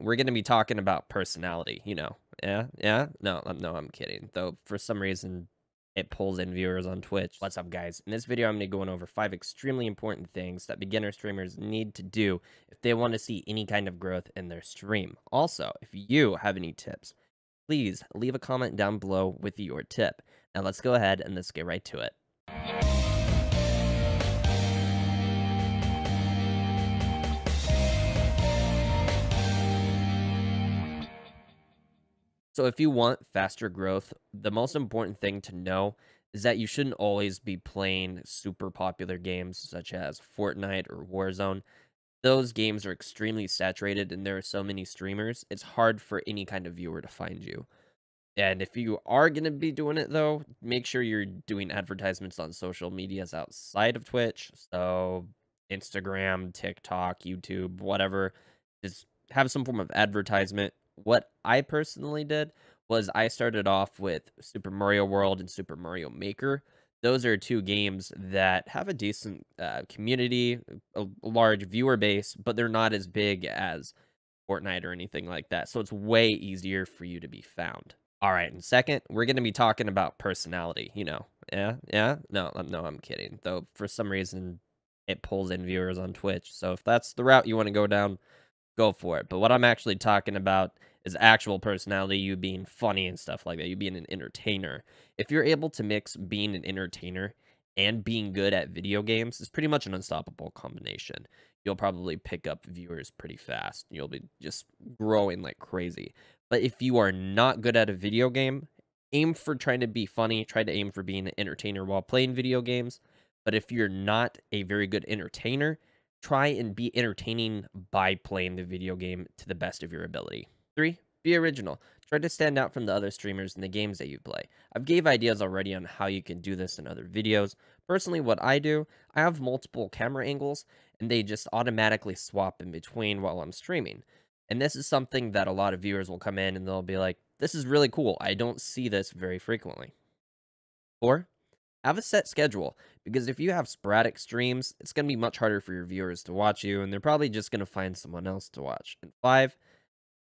we're gonna be talking about personality, you know. Yeah, yeah. No, no, I'm kidding. Though for some reason it pulls in viewers on Twitch. What's up, guys? In this video, I'm gonna be going over 5 extremely important things that beginner streamers need to do if they want to see any kind of growth in their stream. Also, if you have any tips, please leave a comment down below with your tip. Now let's go ahead and let's get right to it. So if you want faster growth, the most important thing to know is that you shouldn't always be playing super popular games such as Fortnite or Warzone. Those games are extremely saturated and there are so many streamers, it's hard for any kind of viewer to find you. And if you are going to be doing it though, make sure you're doing advertisements on social medias outside of Twitch. So Instagram, TikTok, YouTube, whatever. Just have some form of advertisement. What I personally did was I started off with Super Mario World and Super Mario Maker. Those are two games that have a decent community, a large viewer base, but they're not as big as Fortnite or anything like that. So it's way easier for you to be found. All right, and second, we're going to be talking about personality, you know. Yeah, yeah. No, no, I'm kidding. Though for some reason it pulls in viewers on Twitch. So if that's the route you want to go down, go for it. But what I'm actually talking about is actual personality, you being funny and stuff like that, you being an entertainer. If you're able to mix being an entertainer and being good at video games, it's pretty much an unstoppable combination. You'll probably pick up viewers pretty fast. You'll be just growing like crazy. But if you are not good at a video game, aim for trying to be funny, try to aim for being an entertainer while playing video games. But if you're not a very good entertainer, try and be entertaining by playing the video game to the best of your ability. 3. Be original. Try to stand out from the other streamers in the games that you play. I've gave ideas already on how you can do this in other videos. Personally, what I do, I have multiple camera angles, and they just automatically swap in between while I'm streaming. And this is something that a lot of viewers will come in and they'll be like, this is really cool. I don't see this very frequently. 4. Have a set schedule, because if you have sporadic streams, it's going to be much harder for your viewers to watch you, and they're probably just going to find someone else to watch. And 5,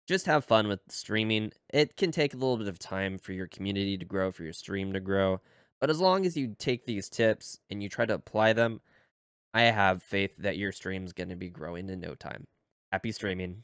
just have fun with streaming. It can take a little bit of time for your community to grow, for your stream to grow, but as long as you take these tips and you try to apply them, I have faith that your stream's going to be growing in no time. Happy streaming.